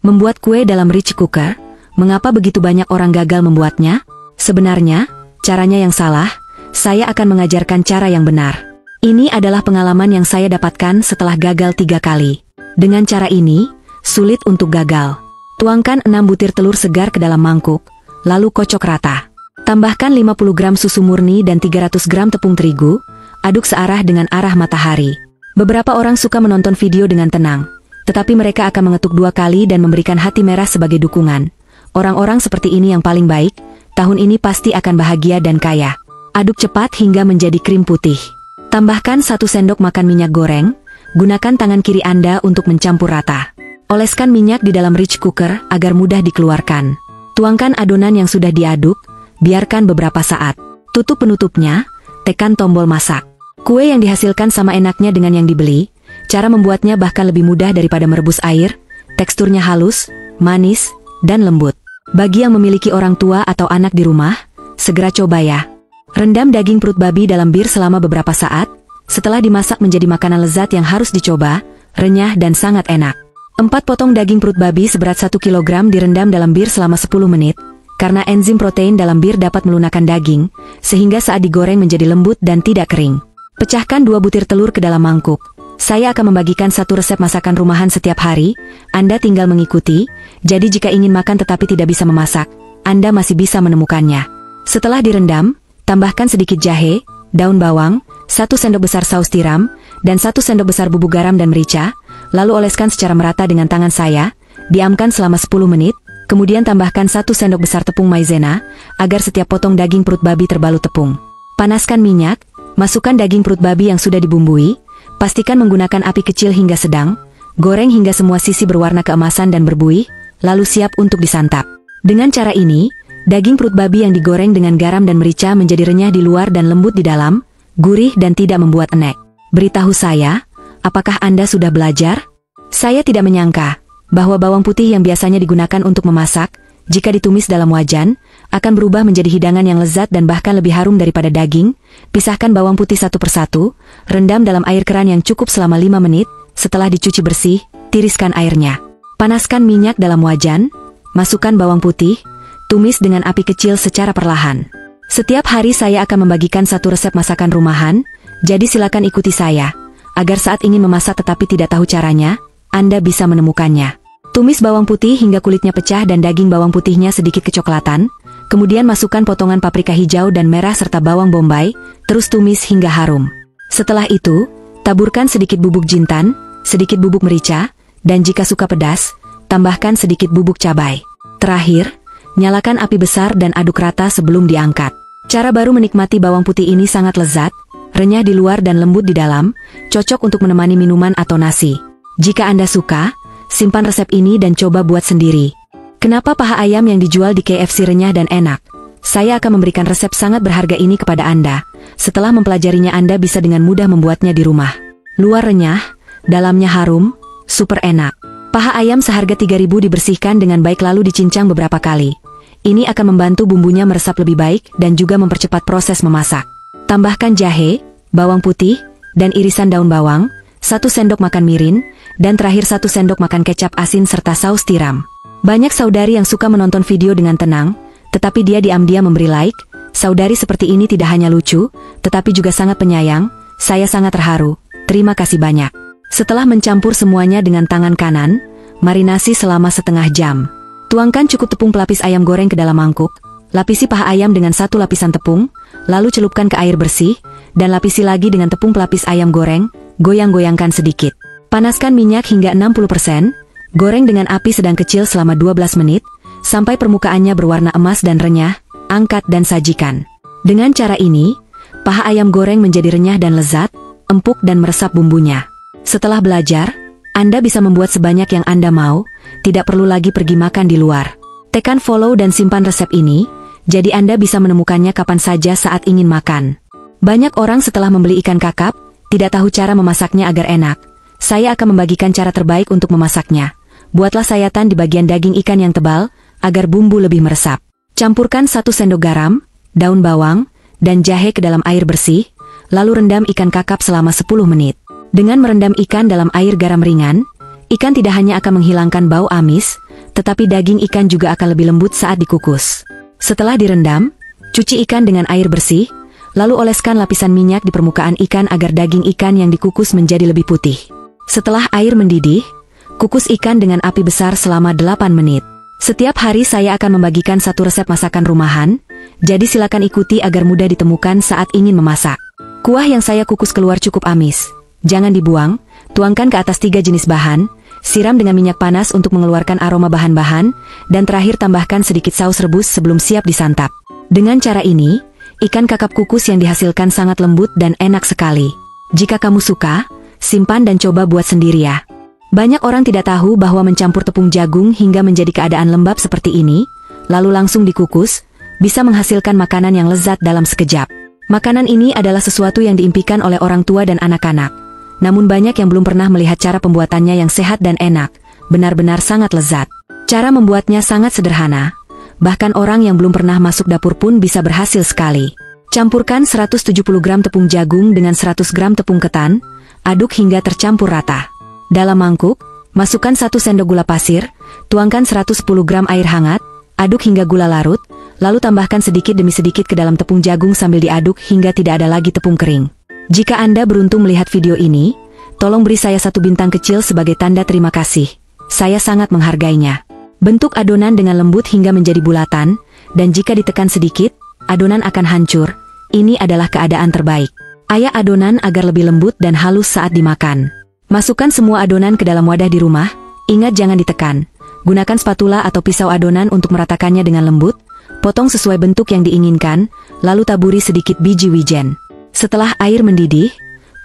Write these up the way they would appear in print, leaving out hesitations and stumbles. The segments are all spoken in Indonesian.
Membuat kue dalam rich cooker, mengapa begitu banyak orang gagal membuatnya? Sebenarnya, caranya yang salah. Saya akan mengajarkan cara yang benar. Ini adalah pengalaman yang saya dapatkan setelah gagal 3 kali. Dengan cara ini, sulit untuk gagal. Tuangkan 6 butir telur segar ke dalam mangkuk, lalu kocok rata. Tambahkan 50 gram susu murni dan 300 gram tepung terigu, aduk searah dengan arah matahari. Beberapa orang suka menonton video dengan tenang, tetapi mereka akan mengetuk 2 kali dan memberikan hati merah sebagai dukungan. Orang-orang seperti ini yang paling baik, tahun ini pasti akan bahagia dan kaya. Aduk cepat hingga menjadi krim putih. Tambahkan 1 sendok makan minyak goreng, gunakan tangan kiri Anda untuk mencampur rata. Oleskan minyak di dalam rich cooker agar mudah dikeluarkan. Tuangkan adonan yang sudah diaduk, biarkan beberapa saat. Tutup penutupnya, tekan tombol masak. Kue yang dihasilkan sama enaknya dengan yang dibeli. Cara membuatnya bahkan lebih mudah daripada merebus air. Teksturnya halus, manis, dan lembut. Bagi yang memiliki orang tua atau anak di rumah, segera coba ya. Rendam daging perut babi dalam bir selama beberapa saat. Setelah dimasak menjadi makanan lezat yang harus dicoba, renyah dan sangat enak. 4 potong daging perut babi seberat 1 kg direndam dalam bir selama 10 menit. Karena enzim protein dalam bir dapat melunakkan daging, sehingga saat digoreng menjadi lembut dan tidak kering. Pecahkan 2 butir telur ke dalam mangkuk. Saya akan membagikan 1 resep masakan rumahan setiap hari. Anda tinggal mengikuti. Jadi jika ingin makan tetapi tidak bisa memasak, Anda masih bisa menemukannya. Setelah direndam, tambahkan sedikit jahe, daun bawang, 1 sendok besar saus tiram, dan 1 sendok besar bubuk garam dan merica. Lalu oleskan secara merata dengan tangan saya. Diamkan selama 10 menit. Kemudian tambahkan 1 sendok besar tepung maizena, agar setiap potong daging perut babi terbalut tepung. Panaskan minyak, masukkan daging perut babi yang sudah dibumbui. Pastikan menggunakan api kecil hingga sedang, goreng hingga semua sisi berwarna keemasan dan berbuih, lalu siap untuk disantap. Dengan cara ini, daging perut babi yang digoreng dengan garam dan merica menjadi renyah di luar dan lembut di dalam, gurih dan tidak membuat enek. Beritahu saya, apakah Anda sudah belajar? Saya tidak menyangka bahwa bawang putih yang biasanya digunakan untuk memasak, jika ditumis dalam wajan, akan berubah menjadi hidangan yang lezat dan bahkan lebih harum daripada daging. Pisahkan bawang putih satu persatu, rendam dalam air keran yang cukup selama 5 menit, setelah dicuci bersih, tiriskan airnya. Panaskan minyak dalam wajan, masukkan bawang putih, tumis dengan api kecil secara perlahan. Setiap hari saya akan membagikan 1 resep masakan rumahan, jadi silakan ikuti saya, agar saat ingin memasak tetapi tidak tahu caranya, Anda bisa menemukannya. Tumis bawang putih hingga kulitnya pecah dan daging bawang putihnya sedikit kecoklatan, kemudian masukkan potongan paprika hijau dan merah serta bawang bombay, terus tumis hingga harum. Setelah itu, taburkan sedikit bubuk jintan, sedikit bubuk merica, dan jika suka pedas, tambahkan sedikit bubuk cabai. Terakhir, nyalakan api besar dan aduk rata sebelum diangkat. Cara baru menikmati bawang putih ini sangat lezat, renyah di luar dan lembut di dalam, cocok untuk menemani minuman atau nasi. Jika Anda suka, simpan resep ini dan coba buat sendiri. Kenapa paha ayam yang dijual di KFC renyah dan enak? Saya akan memberikan resep sangat berharga ini kepada Anda. Setelah mempelajarinya Anda bisa dengan mudah membuatnya di rumah. Luar renyah, dalamnya harum, super enak. Paha ayam seharga 3.000 dibersihkan dengan baik lalu dicincang beberapa kali. Ini akan membantu bumbunya meresap lebih baik dan juga mempercepat proses memasak. Tambahkan jahe, bawang putih, dan irisan daun bawang, 1 sendok makan mirin, dan terakhir 1 sendok makan kecap asin serta saus tiram. Banyak saudari yang suka menonton video dengan tenang, tetapi dia diam-diam memberi like. Saudari seperti ini tidak hanya lucu, tetapi juga sangat penyayang. Saya sangat terharu. Terima kasih banyak. Setelah mencampur semuanya dengan tangan kanan, marinasi selama setengah jam. Tuangkan cukup tepung pelapis ayam goreng ke dalam mangkuk, lapisi paha ayam dengan 1 lapisan tepung, lalu celupkan ke air bersih, dan lapisi lagi dengan tepung pelapis ayam goreng, goyang-goyangkan sedikit. Panaskan minyak hingga 60%, goreng dengan api sedang kecil selama 12 menit, sampai permukaannya berwarna emas dan renyah, angkat dan sajikan. Dengan cara ini, paha ayam goreng menjadi renyah dan lezat, empuk dan meresap bumbunya. Setelah belajar, Anda bisa membuat sebanyak yang Anda mau, tidak perlu lagi pergi makan di luar. Tekan follow dan simpan resep ini, jadi Anda bisa menemukannya kapan saja saat ingin makan. Banyak orang setelah membeli ikan kakap, tidak tahu cara memasaknya agar enak. Saya akan membagikan cara terbaik untuk memasaknya. Buatlah sayatan di bagian daging ikan yang tebal, agar bumbu lebih meresap. Campurkan 1 sendok garam, daun bawang, dan jahe ke dalam air bersih, lalu rendam ikan kakap selama 10 menit. Dengan merendam ikan dalam air garam ringan, ikan tidak hanya akan menghilangkan bau amis, tetapi daging ikan juga akan lebih lembut saat dikukus. Setelah direndam, cuci ikan dengan air bersih, lalu oleskan lapisan minyak di permukaan ikan agar daging ikan yang dikukus menjadi lebih putih. Setelah air mendidih, kukus ikan dengan api besar selama 8 menit. Setiap hari saya akan membagikan satu resep masakan rumahan, jadi silakan ikuti agar mudah ditemukan saat ingin memasak. Kuah yang saya kukus keluar cukup amis. Jangan dibuang, tuangkan ke atas 3 jenis bahan, siram dengan minyak panas untuk mengeluarkan aroma bahan-bahan, dan terakhir tambahkan sedikit saus rebus sebelum siap disantap. Dengan cara ini, ikan kakap kukus yang dihasilkan sangat lembut dan enak sekali. Jika kamu suka, simpan dan coba buat sendiri ya. Banyak orang tidak tahu bahwa mencampur tepung jagung hingga menjadi keadaan lembab seperti ini, lalu langsung dikukus, bisa menghasilkan makanan yang lezat dalam sekejap. Makanan ini adalah sesuatu yang diimpikan oleh orang tua dan anak-anak. Namun banyak yang belum pernah melihat cara pembuatannya yang sehat dan enak, benar-benar sangat lezat. Cara membuatnya sangat sederhana, bahkan orang yang belum pernah masuk dapur pun bisa berhasil sekali. Campurkan 170 gram tepung jagung dengan 100 gram tepung ketan, aduk hingga tercampur rata. Dalam mangkuk, masukkan 1 sendok gula pasir, tuangkan 110 gram air hangat, aduk hingga gula larut, lalu tambahkan sedikit demi sedikit ke dalam tepung jagung sambil diaduk hingga tidak ada lagi tepung kering. Jika Anda beruntung melihat video ini, tolong beri saya 1 bintang kecil sebagai tanda terima kasih. Saya sangat menghargainya. Bentuk adonan dengan lembut hingga menjadi bulatan, dan jika ditekan sedikit, adonan akan hancur. Ini adalah keadaan terbaik. Ayak adonan agar lebih lembut dan halus saat dimakan. Masukkan semua adonan ke dalam wadah di rumah, ingat jangan ditekan. Gunakan spatula atau pisau adonan untuk meratakannya dengan lembut, potong sesuai bentuk yang diinginkan, lalu taburi sedikit biji wijen. Setelah air mendidih,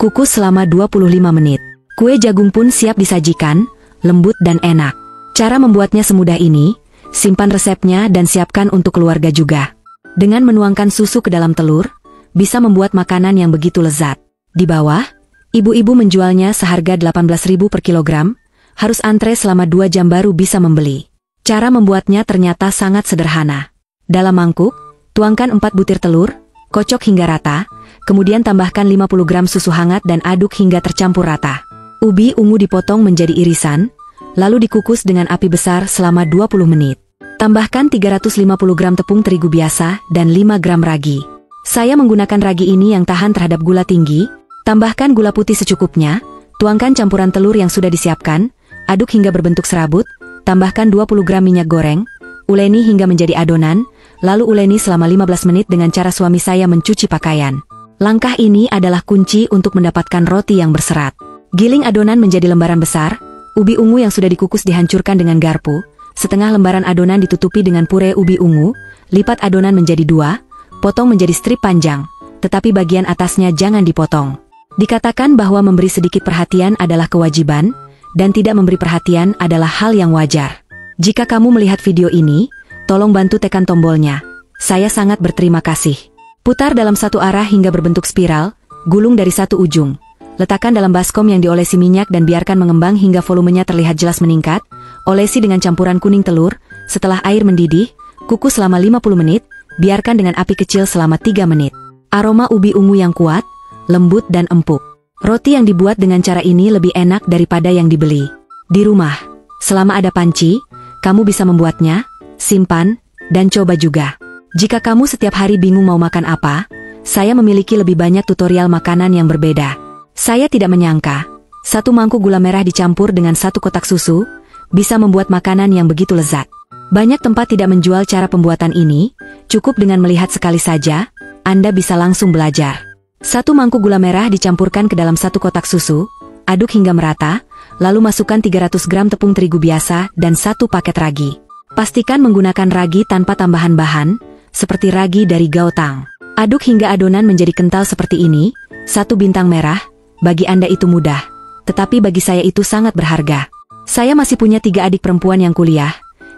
kukus selama 25 menit. Kue jagung pun siap disajikan, lembut dan enak. Cara membuatnya semudah ini, simpan resepnya dan siapkan untuk keluarga juga. Dengan menuangkan susu ke dalam telur, bisa membuat makanan yang begitu lezat. Di bawah, ibu-ibu menjualnya seharga 18.000 per kilogram, harus antre selama 2 jam baru bisa membeli. Cara membuatnya ternyata sangat sederhana. Dalam mangkuk, tuangkan 4 butir telur, kocok hingga rata, kemudian tambahkan 50 gram susu hangat dan aduk hingga tercampur rata. Ubi ungu dipotong menjadi irisan, lalu dikukus dengan api besar selama 20 menit. Tambahkan 350 gram tepung terigu biasa dan 5 gram ragi. Saya menggunakan ragi ini yang tahan terhadap gula tinggi. Tambahkan gula putih secukupnya, tuangkan campuran telur yang sudah disiapkan, aduk hingga berbentuk serabut, tambahkan 20 gram minyak goreng, uleni hingga menjadi adonan, lalu uleni selama 15 menit dengan cara suami saya mencuci pakaian. Langkah ini adalah kunci untuk mendapatkan roti yang berserat. Giling adonan menjadi lembaran besar, ubi ungu yang sudah dikukus dihancurkan dengan garpu, setengah lembaran adonan ditutupi dengan puree ubi ungu, lipat adonan menjadi 2, potong menjadi strip panjang, tetapi bagian atasnya jangan dipotong. Dikatakan bahwa memberi sedikit perhatian adalah kewajiban, dan tidak memberi perhatian adalah hal yang wajar. Jika kamu melihat video ini, tolong bantu tekan tombolnya. Saya sangat berterima kasih. Putar dalam satu arah hingga berbentuk spiral, gulung dari satu ujung. Letakkan dalam baskom yang diolesi minyak dan biarkan mengembang hingga volumenya terlihat jelas meningkat. Olesi dengan campuran kuning telur, setelah air mendidih, kukus selama 50 menit, biarkan dengan api kecil selama 3 menit. Aroma ubi ungu yang kuat, lembut dan empuk. Roti yang dibuat dengan cara ini lebih enak daripada yang dibeli. Di rumah, selama ada panci, kamu bisa membuatnya, simpan, dan coba juga. Jika kamu setiap hari bingung mau makan apa, saya memiliki lebih banyak tutorial makanan yang berbeda. Saya tidak menyangka, 1 mangkuk gula merah dicampur dengan 1 kotak susu, bisa membuat makanan yang begitu lezat. Banyak tempat tidak menjual cara pembuatan ini, cukup dengan melihat sekali saja, Anda bisa langsung belajar. 1 mangkuk gula merah dicampurkan ke dalam 1 kotak susu, aduk hingga merata, lalu masukkan 300 gram tepung terigu biasa dan 1 paket ragi. Pastikan menggunakan ragi tanpa tambahan bahan, seperti ragi dari gaotang. Aduk hingga adonan menjadi kental seperti ini, 1 bintang merah, bagi Anda itu mudah, tetapi bagi saya itu sangat berharga. Saya masih punya 3 adik perempuan yang kuliah,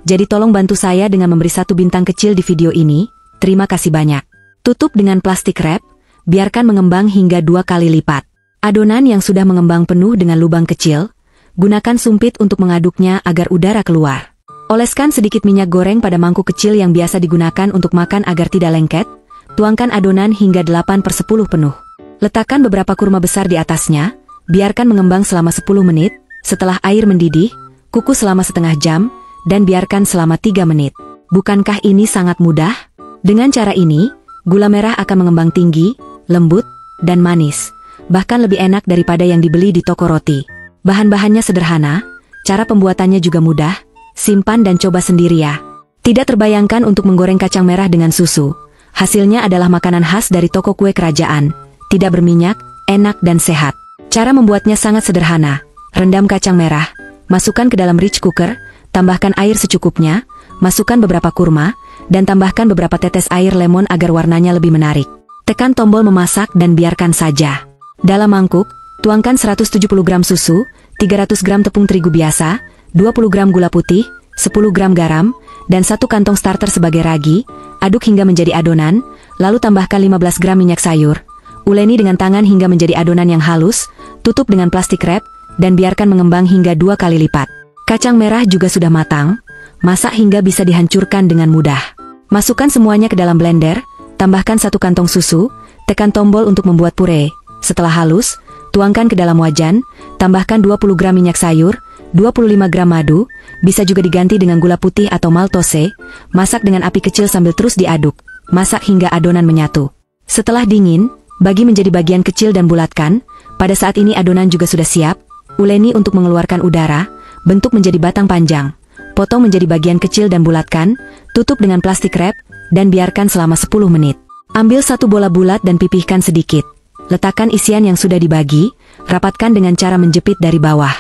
jadi tolong bantu saya dengan memberi 1 bintang kecil di video ini, terima kasih banyak. Tutup dengan plastik wrap, biarkan mengembang hingga 2 kali lipat. Adonan yang sudah mengembang penuh dengan lubang kecil, gunakan sumpit untuk mengaduknya agar udara keluar. Oleskan sedikit minyak goreng pada mangkuk kecil yang biasa digunakan untuk makan agar tidak lengket, tuangkan adonan hingga 8/10 penuh. Letakkan beberapa kurma besar di atasnya, biarkan mengembang selama 10 menit, setelah air mendidih, kukus selama setengah jam, dan biarkan selama 3 menit. Bukankah ini sangat mudah? Dengan cara ini, gula merah akan mengembang tinggi, lembut, dan manis. Bahkan lebih enak daripada yang dibeli di toko roti. Bahan-bahannya sederhana, cara pembuatannya juga mudah. Simpan dan coba sendiri ya. Tidak terbayangkan untuk menggoreng kacang merah dengan susu. Hasilnya adalah makanan khas dari toko kue kerajaan. Tidak berminyak, enak dan sehat. Cara membuatnya sangat sederhana. Rendam kacang merah, masukkan ke dalam rich cooker, tambahkan air secukupnya, masukkan beberapa kurma, dan tambahkan beberapa tetes air lemon agar warnanya lebih menarik. Tekan tombol memasak dan biarkan saja. Dalam mangkuk, tuangkan 170 gram susu, 300 gram tepung terigu biasa, 20 gram gula putih, 10 gram garam, dan 1 kantong starter sebagai ragi. Aduk hingga menjadi adonan, lalu tambahkan 15 gram minyak sayur. Uleni dengan tangan hingga menjadi adonan yang halus, tutup dengan plastik wrap, dan biarkan mengembang hingga 2 kali lipat. Kacang merah juga sudah matang, masak hingga bisa dihancurkan dengan mudah. Masukkan semuanya ke dalam blender, tambahkan 1 kantong susu, tekan tombol untuk membuat puree. Setelah halus, tuangkan ke dalam wajan, tambahkan 20 gram minyak sayur, 25 gram madu, bisa juga diganti dengan gula putih atau maltose. Masak dengan api kecil sambil terus diaduk. Masak hingga adonan menyatu. Setelah dingin, bagi menjadi bagian kecil dan bulatkan. Pada saat ini adonan juga sudah siap. Uleni untuk mengeluarkan udara, bentuk menjadi batang panjang. Potong menjadi bagian kecil dan bulatkan, tutup dengan plastik wrap, dan biarkan selama 10 menit. Ambil 1 bola bulat dan pipihkan sedikit. Letakkan isian yang sudah dibagi, rapatkan dengan cara menjepit dari bawah.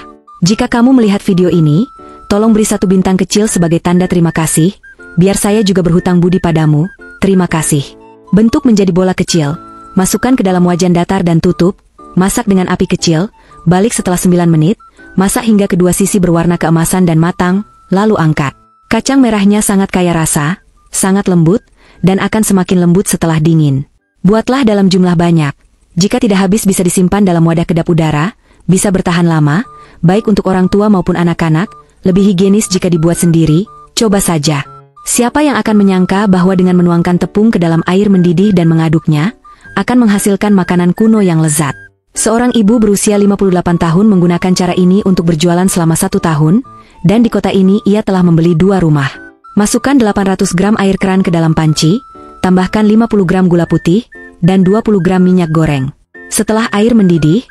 Jika kamu melihat video ini, tolong beri 1 bintang kecil sebagai tanda terima kasih, biar saya juga berhutang budi padamu. Terima kasih. Bentuk menjadi bola kecil, masukkan ke dalam wajan datar dan tutup, masak dengan api kecil, balik setelah 9 menit, masak hingga kedua sisi berwarna keemasan dan matang, lalu angkat. Kacang merahnya sangat kaya rasa, sangat lembut, dan akan semakin lembut setelah dingin. Buatlah dalam jumlah banyak. Jika tidak habis bisa disimpan dalam wadah kedap udara, bisa bertahan lama, baik untuk orang tua maupun anak-anak, lebih higienis jika dibuat sendiri. Coba saja. Siapa yang akan menyangka bahwa dengan menuangkan tepung ke dalam air mendidih dan mengaduknya, akan menghasilkan makanan kuno yang lezat. Seorang ibu berusia 58 tahun menggunakan cara ini untuk berjualan selama 1 tahun, dan di kota ini ia telah membeli 2 rumah. Masukkan 800 gram air keran ke dalam panci, tambahkan 50 gram gula putih, dan 20 gram minyak goreng. Setelah air mendidih,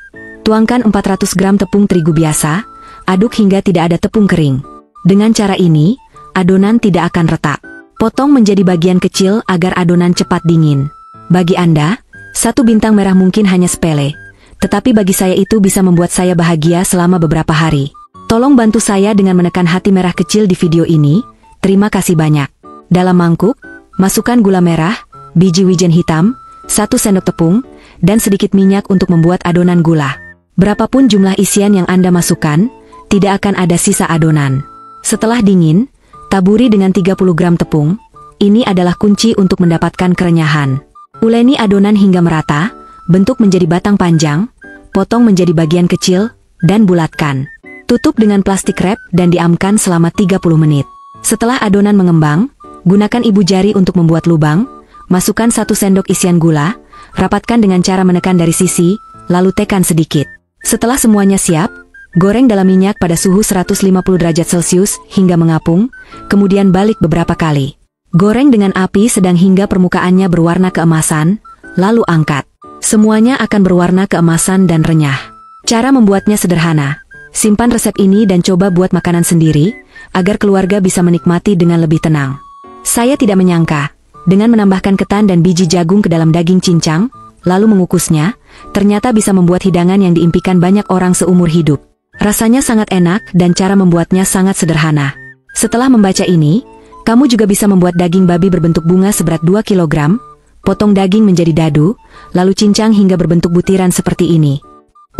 tuangkan 400 gram tepung terigu biasa, aduk hingga tidak ada tepung kering. Dengan cara ini, adonan tidak akan retak. Potong menjadi bagian kecil agar adonan cepat dingin. Bagi Anda, 1 bintang merah mungkin hanya sepele, tetapi bagi saya itu bisa membuat saya bahagia selama beberapa hari. Tolong bantu saya dengan menekan hati merah kecil di video ini. Terima kasih banyak. Dalam mangkuk, masukkan gula merah, biji wijen hitam, 1 sendok tepung, dan sedikit minyak untuk membuat adonan gula. Berapapun jumlah isian yang Anda masukkan, tidak akan ada sisa adonan. Setelah dingin, taburi dengan 30 gram tepung. Ini adalah kunci untuk mendapatkan kerenyahan. Uleni adonan hingga merata, bentuk menjadi batang panjang, potong menjadi bagian kecil, dan bulatkan. Tutup dengan plastik wrap dan diamkan selama 30 menit. Setelah adonan mengembang, gunakan ibu jari untuk membuat lubang, masukkan 1 sendok isian gula, rapatkan dengan cara menekan dari sisi, lalu tekan sedikit. Setelah semuanya siap, goreng dalam minyak pada suhu 150 derajat Celcius hingga mengapung, kemudian balik beberapa kali. Goreng dengan api sedang hingga permukaannya berwarna keemasan, lalu angkat. Semuanya akan berwarna keemasan dan renyah. Cara membuatnya sederhana. Simpan resep ini dan coba buat makanan sendiri, agar keluarga bisa menikmati dengan lebih tenang. Saya tidak menyangka, dengan menambahkan ketan dan biji jagung ke dalam daging cincang, lalu mengukusnya, ternyata bisa membuat hidangan yang diimpikan banyak orang seumur hidup. Rasanya sangat enak dan cara membuatnya sangat sederhana. Setelah membaca ini, kamu juga bisa membuat daging babi berbentuk bunga seberat 2 kg, potong daging menjadi dadu, lalu cincang hingga berbentuk butiran seperti ini.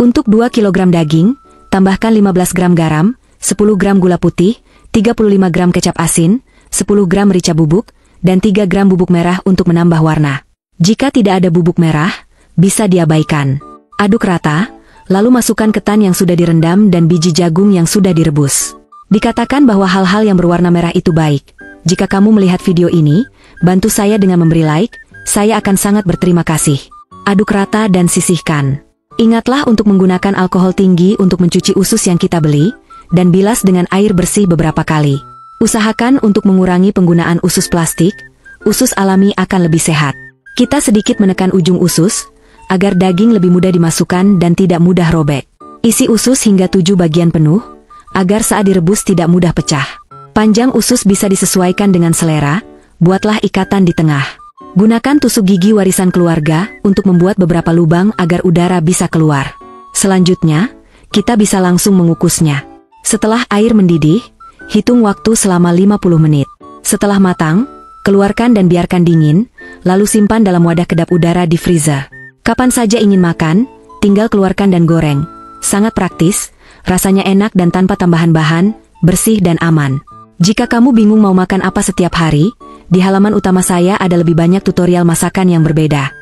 Untuk 2 kg daging, tambahkan 15 gram garam, 10 gram gula putih, 35 gram kecap asin, 10 gram merica bubuk, dan 3 gram bubuk merah untuk menambah warna. Jika tidak ada bubuk merah, bisa diabaikan. Aduk rata, lalu masukkan ketan yang sudah direndam dan biji jagung yang sudah direbus. Dikatakan bahwa hal-hal yang berwarna merah itu baik. Jika kamu melihat video ini, bantu saya dengan memberi like, saya akan sangat berterima kasih. Aduk rata dan sisihkan. Ingatlah untuk menggunakan alkohol tinggi untuk mencuci usus yang kita beli, dan bilas dengan air bersih beberapa kali. Usahakan untuk mengurangi penggunaan usus plastik, usus alami akan lebih sehat. Kita sedikit menekan ujung usus, agar daging lebih mudah dimasukkan dan tidak mudah robek. Isi usus hingga 7 bagian penuh, agar saat direbus tidak mudah pecah. Panjang usus bisa disesuaikan dengan selera, buatlah ikatan di tengah. Gunakan tusuk gigi warisan keluarga untuk membuat beberapa lubang agar udara bisa keluar. Selanjutnya, kita bisa langsung mengukusnya. Setelah air mendidih, hitung waktu selama 50 menit. Setelah matang, keluarkan dan biarkan dingin, lalu simpan dalam wadah kedap udara di freezer. Kapan saja ingin makan, tinggal keluarkan dan goreng. Sangat praktis, rasanya enak dan tanpa tambahan bahan, bersih dan aman. Jika kamu bingung mau makan apa setiap hari, di halaman utama saya ada lebih banyak tutorial masakan yang berbeda.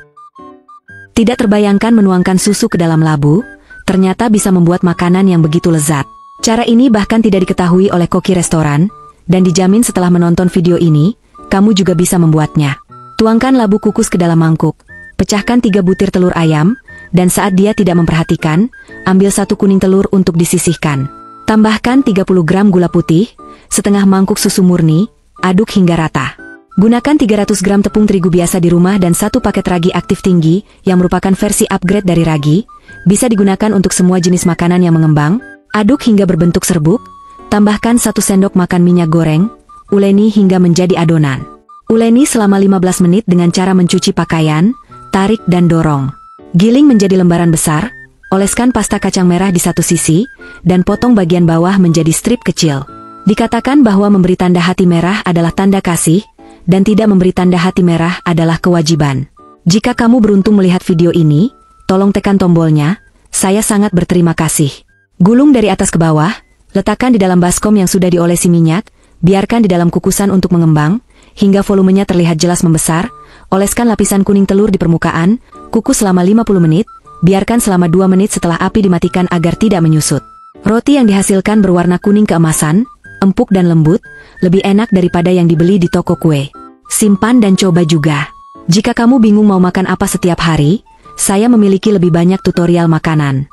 Tidak terbayangkan menuangkan susu ke dalam labu, ternyata bisa membuat makanan yang begitu lezat. Cara ini bahkan tidak diketahui oleh koki restoran, dan dijamin setelah menonton video ini, kamu juga bisa membuatnya. Tuangkan labu kukus ke dalam mangkuk, pecahkan 3 butir telur ayam, dan saat dia tidak memperhatikan, ambil 1 kuning telur untuk disisihkan. Tambahkan 30 gram gula putih, setengah mangkuk susu murni, aduk hingga rata. Gunakan 300 gram tepung terigu biasa di rumah dan 1 paket ragi aktif tinggi, yang merupakan versi upgrade dari ragi, bisa digunakan untuk semua jenis makanan yang mengembang. Aduk hingga berbentuk serbuk, tambahkan 1 sendok makan minyak goreng, uleni hingga menjadi adonan. Uleni selama 15 menit dengan cara mencuci pakaian, tarik dan dorong. Giling menjadi lembaran besar, oleskan pasta kacang merah di satu sisi, dan potong bagian bawah menjadi strip kecil. Dikatakan bahwa memberi tanda hati merah adalah tanda kasih, dan tidak memberi tanda hati merah adalah kewajiban. Jika kamu beruntung melihat video ini, tolong tekan tombolnya, saya sangat berterima kasih. Gulung dari atas ke bawah, letakkan di dalam baskom yang sudah diolesi minyak, biarkan di dalam kukusan untuk mengembang, hingga volumenya terlihat jelas membesar, oleskan lapisan kuning telur di permukaan, kukus selama 50 menit, biarkan selama 2 menit setelah api dimatikan agar tidak menyusut. Roti yang dihasilkan berwarna kuning keemasan, empuk dan lembut, lebih enak daripada yang dibeli di toko kue. Simpan dan coba juga. Jika kamu bingung mau makan apa setiap hari, saya memiliki lebih banyak tutorial makanan.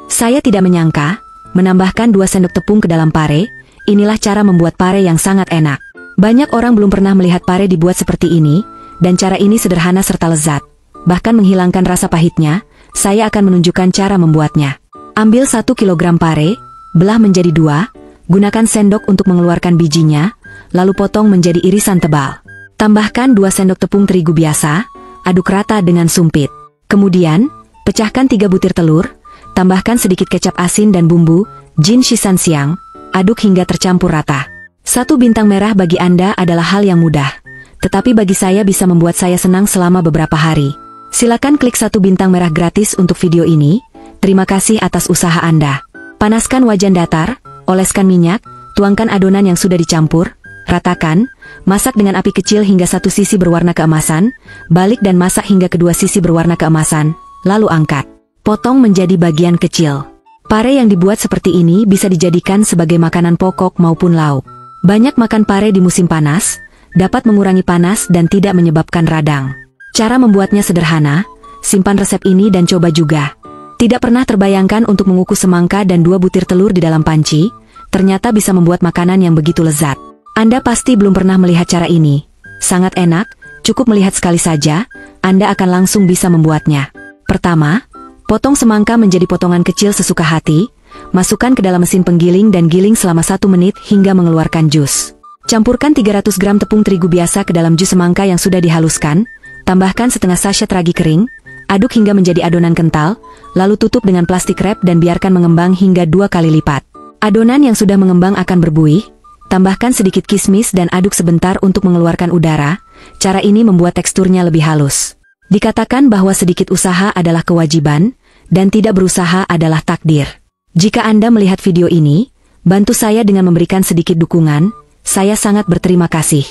Saya tidak menyangka, menambahkan 2 sendok tepung ke dalam pare, inilah cara membuat pare yang sangat enak. Banyak orang belum pernah melihat pare dibuat seperti ini, dan cara ini sederhana serta lezat. Bahkan menghilangkan rasa pahitnya, saya akan menunjukkan cara membuatnya. Ambil 1 kilogram pare, belah menjadi 2, gunakan sendok untuk mengeluarkan bijinya, lalu potong menjadi irisan tebal. Tambahkan 2 sendok tepung terigu biasa, aduk rata dengan sumpit. Kemudian, pecahkan 3 butir telur, tambahkan sedikit kecap asin dan bumbu, jin shisan siang, aduk hingga tercampur rata. 1 bintang merah bagi Anda adalah hal yang mudah, tetapi bagi saya bisa membuat saya senang selama beberapa hari. Silakan klik 1 bintang merah gratis untuk video ini, terima kasih atas usaha Anda. Panaskan wajan datar, oleskan minyak, tuangkan adonan yang sudah dicampur, ratakan, masak dengan api kecil hingga satu sisi berwarna keemasan, balik dan masak hingga kedua sisi berwarna keemasan, lalu angkat. Potong menjadi bagian kecil. Pare yang dibuat seperti ini bisa dijadikan sebagai makanan pokok maupun lauk. Banyak makan pare di musim panas, dapat mengurangi panas dan tidak menyebabkan radang. Cara membuatnya sederhana, simpan resep ini dan coba juga. Tidak pernah terbayangkan untuk mengukus semangka dan 2 butir telur di dalam panci, ternyata bisa membuat makanan yang begitu lezat. Anda pasti belum pernah melihat cara ini. Sangat enak, cukup melihat sekali saja, Anda akan langsung bisa membuatnya. Pertama, potong semangka menjadi potongan kecil sesuka hati, masukkan ke dalam mesin penggiling dan giling selama 1 menit hingga mengeluarkan jus. Campurkan 300 gram tepung terigu biasa ke dalam jus semangka yang sudah dihaluskan, tambahkan setengah sachet ragi kering, aduk hingga menjadi adonan kental, lalu tutup dengan plastik wrap dan biarkan mengembang hingga 2 kali lipat. Adonan yang sudah mengembang akan berbuih, tambahkan sedikit kismis dan aduk sebentar untuk mengeluarkan udara, cara ini membuat teksturnya lebih halus. Dikatakan bahwa sedikit usaha adalah kewajiban, dan tidak berusaha adalah takdir. Jika Anda melihat video ini, bantu saya dengan memberikan sedikit dukungan, saya sangat berterima kasih.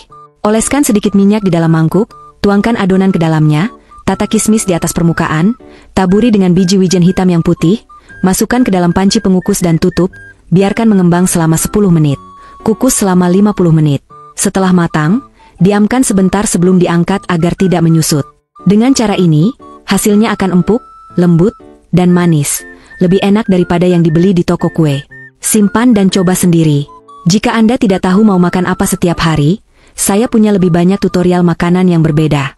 Oleskan sedikit minyak di dalam mangkuk, tuangkan adonan ke dalamnya, tata kismis di atas permukaan, taburi dengan biji wijen hitam yang putih, masukkan ke dalam panci pengukus dan tutup, biarkan mengembang selama 10 menit. Kukus selama 50 menit. Setelah matang, diamkan sebentar sebelum diangkat agar tidak menyusut. Dengan cara ini, hasilnya akan empuk, lembut, dan manis. Lebih enak daripada yang dibeli di toko kue. Simpan dan coba sendiri. Jika Anda tidak tahu mau makan apa setiap hari, saya punya lebih banyak tutorial makanan yang berbeda.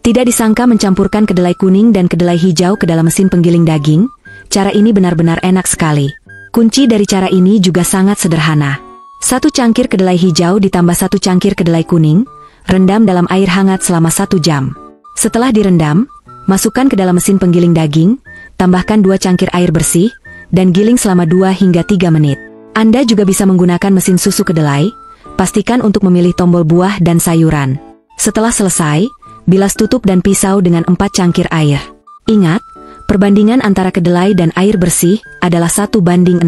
Tidak disangka mencampurkan kedelai kuning dan kedelai hijau ke dalam mesin penggiling daging, cara ini benar-benar enak sekali. Kunci dari cara ini juga sangat sederhana. 1 cangkir kedelai hijau ditambah 1 cangkir kedelai kuning, rendam dalam air hangat selama 1 jam. Setelah direndam, masukkan ke dalam mesin penggiling daging, tambahkan 2 cangkir air bersih, dan giling selama 2 hingga 3 menit. Anda juga bisa menggunakan mesin susu kedelai, pastikan untuk memilih tombol buah dan sayuran. Setelah selesai, bilas tutup dan pisau dengan 4 cangkir air. Ingat, perbandingan antara kedelai dan air bersih adalah 1:6.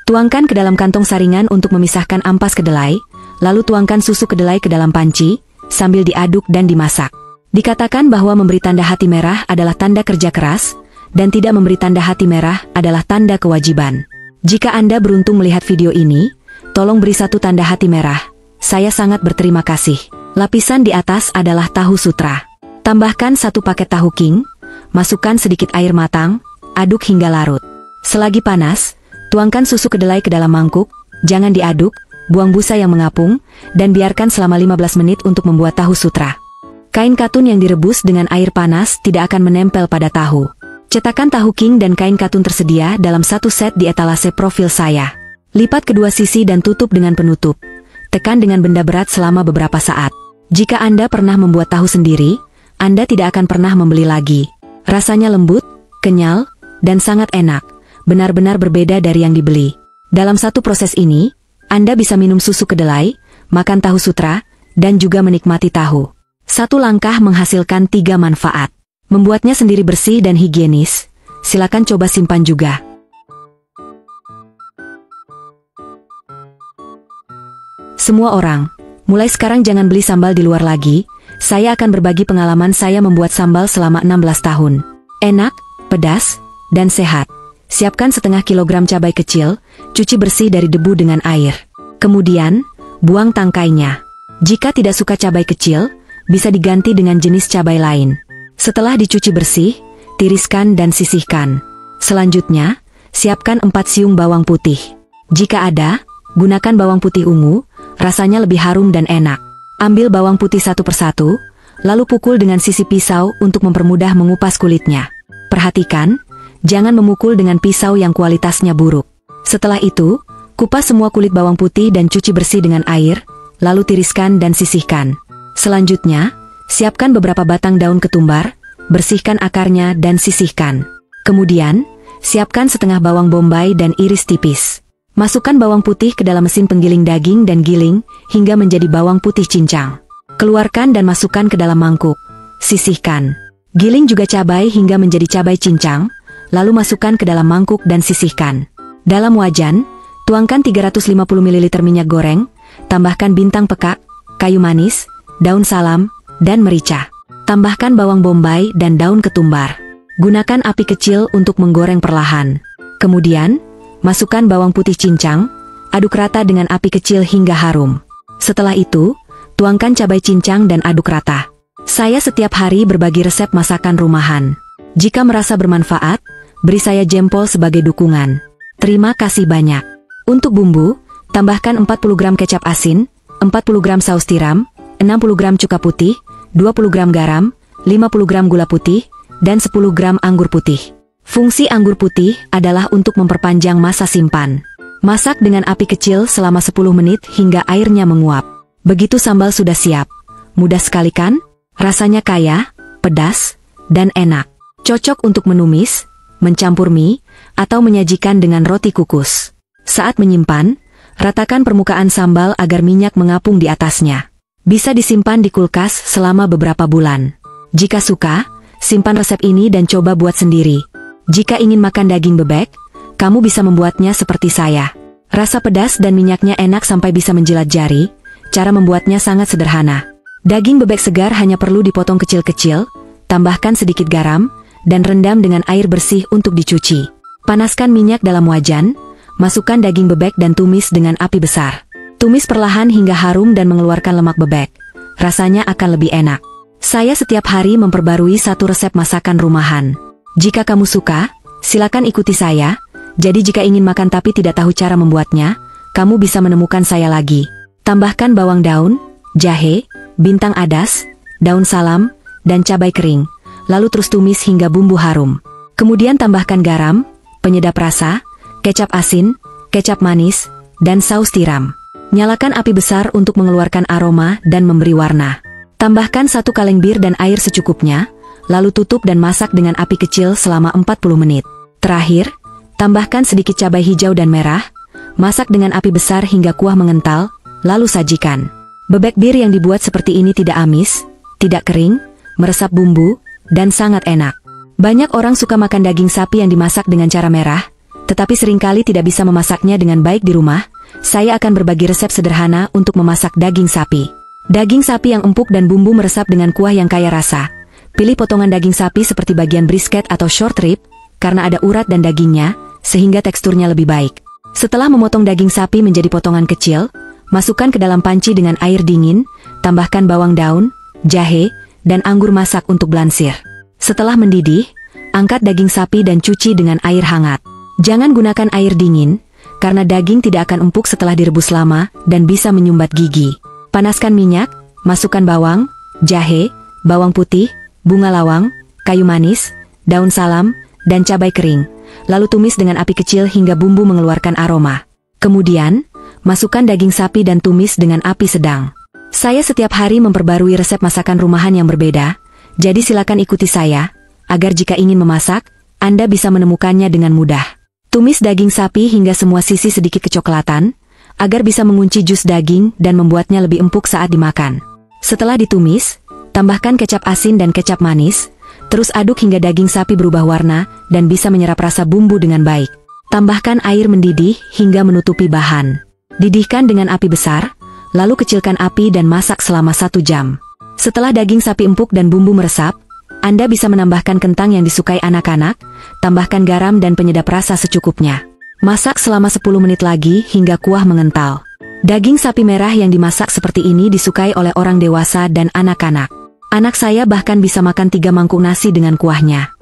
Tuangkan ke dalam kantong saringan untuk memisahkan ampas kedelai, lalu tuangkan susu kedelai ke dalam panci, sambil diaduk dan dimasak. Dikatakan bahwa memberi tanda hati merah adalah tanda kerja keras, dan tidak memberi tanda hati merah adalah tanda kewajiban. Jika Anda beruntung melihat video ini, tolong beri 1 tanda hati merah. Saya sangat berterima kasih. Lapisan di atas adalah tahu sutra. Tambahkan 1 paket tahu king, masukkan sedikit air matang, aduk hingga larut. Selagi panas, tuangkan susu kedelai ke dalam mangkuk, jangan diaduk, buang busa yang mengapung, dan biarkan selama 15 menit untuk membuat tahu sutra. Kain katun yang direbus dengan air panas tidak akan menempel pada tahu. Cetakan tahu king dan kain katun tersedia dalam 1 set di etalase profil saya. Lipat kedua sisi dan tutup dengan penutup. Tekan dengan benda berat selama beberapa saat. Jika Anda pernah membuat tahu sendiri, Anda tidak akan pernah membeli lagi. Rasanya lembut, kenyal, dan sangat enak. Benar-benar berbeda dari yang dibeli. Dalam satu proses ini, Anda bisa minum susu kedelai, makan tahu sutra, dan juga menikmati tahu. 1 langkah menghasilkan 3 manfaat. Membuatnya sendiri bersih dan higienis. Silakan coba simpan juga. Semua orang, mulai sekarang jangan beli sambal di luar lagi. Saya akan berbagi pengalaman saya membuat sambal selama 16 tahun. Enak, pedas, dan sehat. Siapkan setengah kilogram cabai kecil, cuci bersih dari debu dengan air. Kemudian, buang tangkainya. Jika tidak suka cabai kecil, bisa diganti dengan jenis cabai lain. Setelah dicuci bersih, tiriskan dan sisihkan. Selanjutnya, siapkan 4 siung bawang putih. Jika ada, gunakan bawang putih ungu, rasanya lebih harum dan enak. Ambil bawang putih satu persatu, lalu pukul dengan sisi pisau untuk mempermudah mengupas kulitnya. Perhatikan, jangan memukul dengan pisau yang kualitasnya buruk. Setelah itu, kupas semua kulit bawang putih dan cuci bersih dengan air, lalu tiriskan dan sisihkan. Selanjutnya, siapkan beberapa batang daun ketumbar, bersihkan akarnya dan sisihkan. Kemudian, siapkan setengah bawang bombay dan iris tipis. Masukkan bawang putih ke dalam mesin penggiling daging dan giling, hingga menjadi bawang putih cincang. Keluarkan dan masukkan ke dalam mangkuk. Sisihkan. Giling juga cabai hingga menjadi cabai cincang, lalu masukkan ke dalam mangkuk dan sisihkan. Dalam wajan, tuangkan 350 ml minyak goreng, tambahkan bintang pekak, kayu manis, daun salam, dan merica. Tambahkan bawang bombay dan daun ketumbar. Gunakan api kecil untuk menggoreng perlahan. Kemudian, masukkan bawang putih cincang, aduk rata dengan api kecil hingga harum. Setelah itu, tuangkan cabai cincang dan aduk rata. Saya setiap hari berbagi resep masakan rumahan. Jika merasa bermanfaat, beri saya jempol sebagai dukungan. Terima kasih banyak. Untuk bumbu, tambahkan 40 gram kecap asin, 40 gram saus tiram, 60 gram cuka putih, 20 gram garam, 50 gram gula putih, dan 10 gram anggur putih. Fungsi anggur putih adalah untuk memperpanjang masa simpan. Masak dengan api kecil selama 10 menit hingga airnya menguap. Begitu sambal sudah siap. Mudah sekali kan? Rasanya kaya, pedas, dan enak. Cocok untuk menumis, mencampur mie, atau menyajikan dengan roti kukus. Saat menyimpan, ratakan permukaan sambal agar minyak mengapung di atasnya. Bisa disimpan di kulkas selama beberapa bulan. Jika suka, simpan resep ini dan coba buat sendiri. Jika ingin makan daging bebek, kamu bisa membuatnya seperti saya. Rasa pedas dan minyaknya enak sampai bisa menjilat jari. Cara membuatnya sangat sederhana. Daging bebek segar hanya perlu dipotong kecil-kecil, tambahkan sedikit garam, dan rendam dengan air bersih untuk dicuci. Panaskan minyak dalam wajan, masukkan daging bebek dan tumis dengan api besar. Tumis perlahan hingga harum dan mengeluarkan lemak bebek. Rasanya akan lebih enak. Saya setiap hari memperbarui satu resep masakan rumahan. Jika kamu suka, silakan ikuti saya, Jadi jika ingin makan tapi tidak tahu cara membuatnya, kamu bisa menemukan saya lagi. Tambahkan bawang daun, jahe, bintang adas, daun salam, dan cabai kering. Lalu terus tumis hingga bumbu harum. Kemudian tambahkan garam, penyedap rasa, kecap asin, kecap manis, dan saus tiram. Nyalakan api besar untuk mengeluarkan aroma dan memberi warna. Tambahkan 1 kaleng bir dan air secukupnya, lalu tutup dan masak dengan api kecil selama 40 menit. Terakhir, tambahkan sedikit cabai hijau dan merah, masak dengan api besar hingga kuah mengental, lalu sajikan. Bebek bir yang dibuat seperti ini tidak amis, tidak kering, meresap bumbu, dan sangat enak. Banyak orang suka makan daging sapi yang dimasak dengan cara merah, tetapi seringkali tidak bisa memasaknya dengan baik di rumah. Saya akan berbagi resep sederhana untuk memasak daging sapi. Daging sapi yang empuk dan bumbu meresap dengan kuah yang kaya rasa. Pilih potongan daging sapi seperti bagian brisket atau short rib, karena ada urat dan dagingnya, sehingga teksturnya lebih baik. Setelah memotong daging sapi menjadi potongan kecil, masukkan ke dalam panci dengan air dingin, tambahkan bawang daun, jahe, dan anggur masak untuk blansir. Setelah mendidih, angkat daging sapi dan cuci dengan air hangat. Jangan gunakan air dingin, karena daging tidak akan empuk setelah direbus lama dan bisa menyumbat gigi. Panaskan minyak, masukkan bawang, jahe, bawang putih, bunga lawang, kayu manis, daun salam, dan cabai kering. Lalu tumis dengan api kecil hingga bumbu mengeluarkan aroma. Kemudian, masukkan daging sapi dan tumis dengan api sedang. Saya setiap hari memperbarui resep masakan rumahan yang berbeda, jadi silakan ikuti saya, agar jika ingin memasak, Anda bisa menemukannya dengan mudah. Tumis daging sapi hingga semua sisi sedikit kecoklatan, agar bisa mengunci jus daging dan membuatnya lebih empuk saat dimakan. Setelah ditumis, tambahkan kecap asin dan kecap manis, terus aduk hingga daging sapi berubah warna dan bisa menyerap rasa bumbu dengan baik. Tambahkan air mendidih hingga menutupi bahan. Didihkan dengan api besar, lalu kecilkan api dan masak selama 1 jam. Setelah daging sapi empuk dan bumbu meresap, Anda bisa menambahkan kentang yang disukai anak-anak, tambahkan garam dan penyedap rasa secukupnya. Masak selama 10 menit lagi hingga kuah mengental. Daging sapi merah yang dimasak seperti ini disukai oleh orang dewasa dan anak-anak. Anak saya bahkan bisa makan 3 mangkuk nasi dengan kuahnya.